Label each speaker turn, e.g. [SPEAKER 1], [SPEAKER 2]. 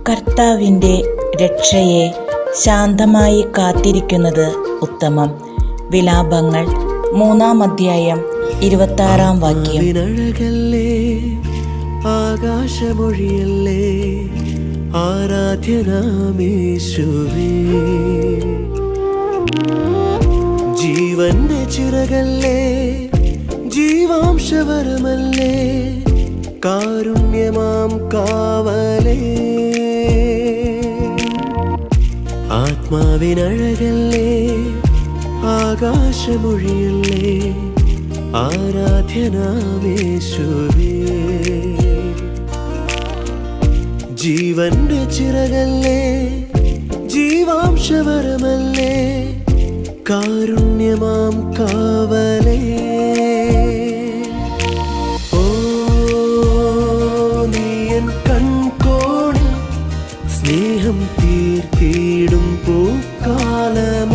[SPEAKER 1] കർത്താവിൻ്റെ രക്ഷയെ ശാന്തമായി കാത്തിരിക്കുന്നത് ഉത്തമം. വിലാപങ്ങൾ 3-ാം അധ്യായം 26-ാം വാക്യം.
[SPEAKER 2] ആകാശമൊഴിയല്ലേ ആരാധ്യനാമേശുവേ, ജീവന്റെ ചിറകല്ലേ ജീവാംശവരമല്ലേ കാരുണ്യമാം കാവലേ, ആത്മാവിനഴകല്ലേ ആകാശമൊഴിയല്ലേ ആരാധ്യനാമേശുവേ, ജീവന്റെ ചിറകല്ലേ ജീവാംശവരമല്ലേ കാരുണ്യമാം കാവലേ. ഓ നീയൻ കൺകോണിൽ സ്നേഹം തീർത്തിടും പൂക്കാലം